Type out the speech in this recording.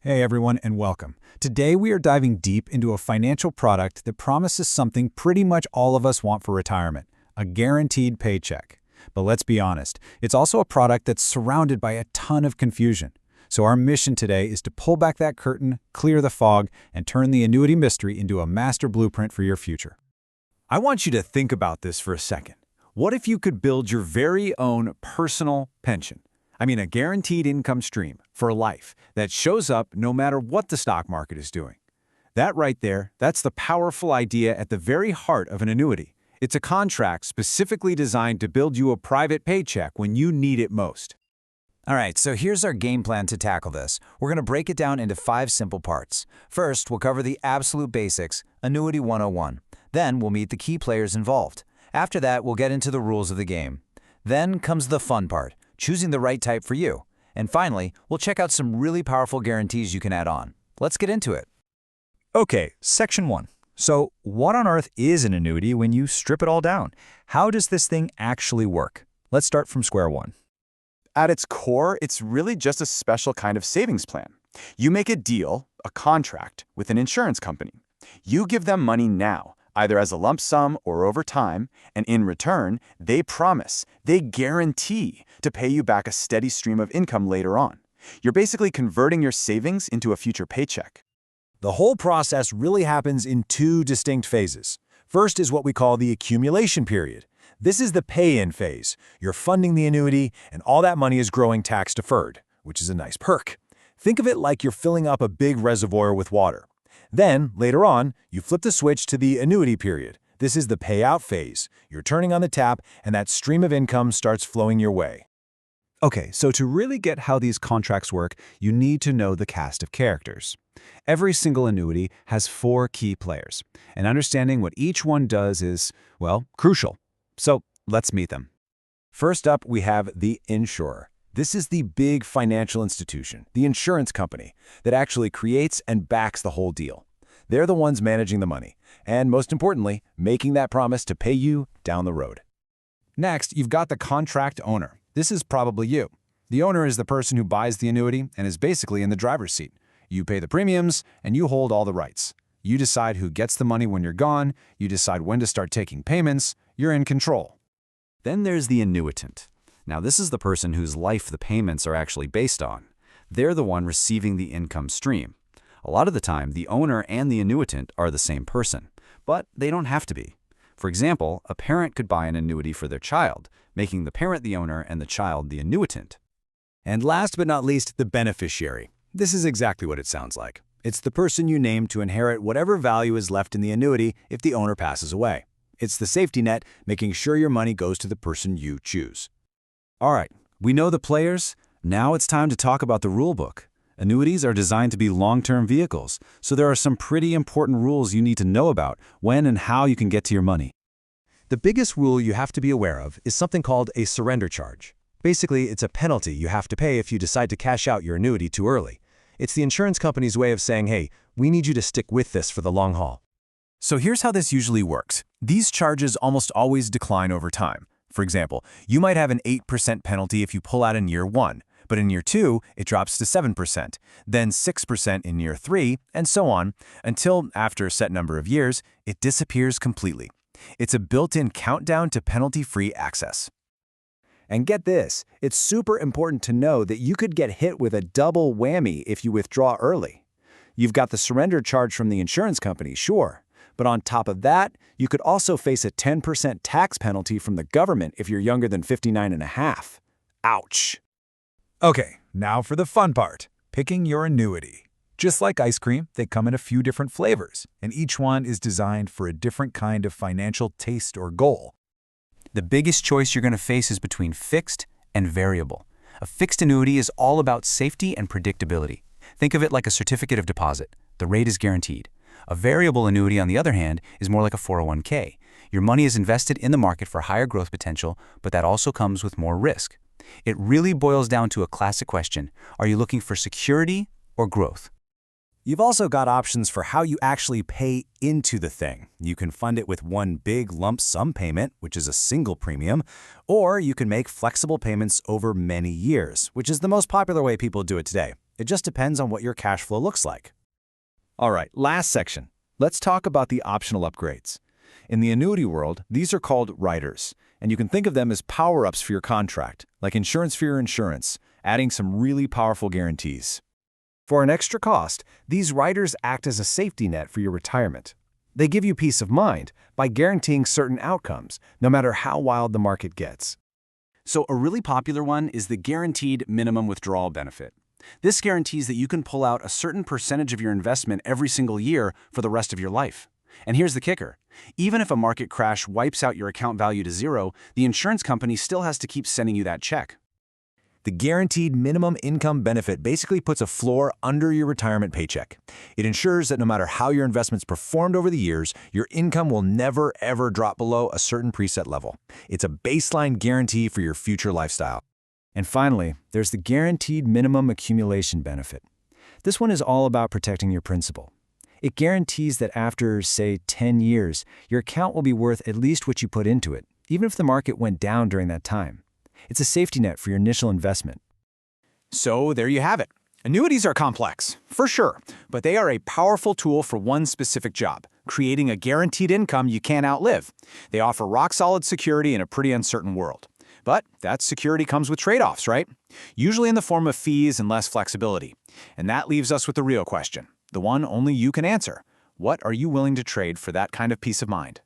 Hey everyone, and welcome. Today we are diving deep into a financial product that promises something pretty much all of us want for retirement, a guaranteed paycheck. But let's be honest, it's also a product that's surrounded by a ton of confusion. So our mission today is to pull back that curtain, clear the fog, and turn the annuity mystery into a master blueprint for your future. I want you to think about this for a second. What if you could build your very own personal pension? A guaranteed income stream for life that shows up no matter what the stock market is doing. That right there, that's the powerful idea at the very heart of an annuity. It's a contract specifically designed to build you a private paycheck when you need it most. All right, so here's our game plan to tackle this. We're going to break it down into 5 simple parts. First, we'll cover the absolute basics, Annuity 101. Then we'll meet the key players involved. After that, we'll get into the rules of the game. Then comes the fun part, choosing the right type for you. And finally, we'll check out some really powerful guarantees you can add on. Let's get into it. Okay, Section 1. So what on earth is an annuity when you strip it all down? How does this thing actually work? Let's start from square one. At its core, it's really just a special kind of savings plan. You make a deal, a contract, with an insurance company. You give them money now, either as a lump sum or over time, and in return, they promise, they guarantee to pay you back a steady stream of income later on. You're basically converting your savings into a future paycheck. The whole process really happens in 2 distinct phases. First is what we call the accumulation period. This is the pay-in phase. You're funding the annuity, and all that money is growing tax-deferred, which is a nice perk. Think of it like you're filling up a big reservoir with water. Then, later on, you flip the switch to the annuity period. This is the payout phase. You're turning on the tap, and that stream of income starts flowing your way. Okay, so to really get how these contracts work, you need to know the cast of characters. Every single annuity has 4 key players, and understanding what each one does is, well, crucial. So let's meet them. First up, we have the insurer. This is the big financial institution, the insurance company, that actually creates and backs the whole deal. They're the ones managing the money, and most importantly, making that promise to pay you down the road. Next, you've got the contract owner. This is probably you. The owner is the person who buys the annuity and is basically in the driver's seat. You pay the premiums, and you hold all the rights. You decide who gets the money when you're gone, you decide when to start taking payments, you're in control. Then there's the annuitant. Now, this is the person whose life the payments are actually based on. They're the one receiving the income stream. A lot of the time, the owner and the annuitant are the same person, but they don't have to be. For example, a parent could buy an annuity for their child, making the parent the owner and the child the annuitant. And last but not least, the beneficiary. This is exactly what it sounds like. It's the person you name to inherit whatever value is left in the annuity if the owner passes away. It's the safety net, making sure your money goes to the person you choose. All right, we know the players. Now it's time to talk about the rule book. Annuities are designed to be long-term vehicles, so there are some pretty important rules you need to know about when and how you can get to your money. The biggest rule you have to be aware of is something called a surrender charge. Basically, it's a penalty you have to pay if you decide to cash out your annuity too early. It's the insurance company's way of saying, hey, we need you to stick with this for the long haul. So here's how this usually works. These charges almost always decline over time. For example, you might have an 8% penalty if you pull out in year 1, but in year 2, it drops to 7%, then 6% in year 3, and so on, until after a set number of years, it disappears completely. It's a built-in countdown to penalty-free access. And get this, it's super important to know that you could get hit with a double whammy if you withdraw early. You've got the surrender charge from the insurance company, sure, but on top of that, you could also face a 10% tax penalty from the government if you're younger than 59 and a half. Ouch. Okay, now for the fun part, picking your annuity. Just like ice cream, they come in a few different flavors, and each one is designed for a different kind of financial taste or goal. The biggest choice you're going to face is between fixed and variable. A fixed annuity is all about safety and predictability. Think of it like a certificate of deposit. The rate is guaranteed. A variable annuity, on the other hand, is more like a 401k. Your money is invested in the market for higher growth potential, but that also comes with more risk. It really boils down to a classic question. Are you looking for security or growth? You've also got options for how you actually pay into the thing. You can fund it with one big lump sum payment, which is a single premium, or you can make flexible payments over many years, which is the most popular way people do it today. It just depends on what your cash flow looks like. All right, last section. Let's talk about the optional upgrades. In the annuity world, these are called riders, and you can think of them as power-ups for your contract, like insurance for your insurance, adding some really powerful guarantees. For an extra cost, these riders act as a safety net for your retirement. They give you peace of mind by guaranteeing certain outcomes, no matter how wild the market gets. So a really popular one is the guaranteed minimum withdrawal benefit. This guarantees that you can pull out a certain percentage of your investment every single year for the rest of your life. And here's the kicker. Even if a market crash wipes out your account value to zero, the insurance company still has to keep sending you that check. The guaranteed minimum income benefit basically puts a floor under your retirement paycheck. It ensures that no matter how your investments performed over the years, your income will never, ever drop below a certain preset level. It's a baseline guarantee for your future lifestyle. And finally, there's the guaranteed minimum accumulation benefit. This one is all about protecting your principal. It guarantees that after, say, 10 years, your account will be worth at least what you put into it, even if the market went down during that time. It's a safety net for your initial investment. So there you have it. Annuities are complex, for sure, but they are a powerful tool for one specific job, creating a guaranteed income you can't outlive. They offer rock-solid security in a pretty uncertain world. But that security comes with trade-offs, right? Usually in the form of fees and less flexibility. And that leaves us with the real question, the one only you can answer. What are you willing to trade for that kind of peace of mind?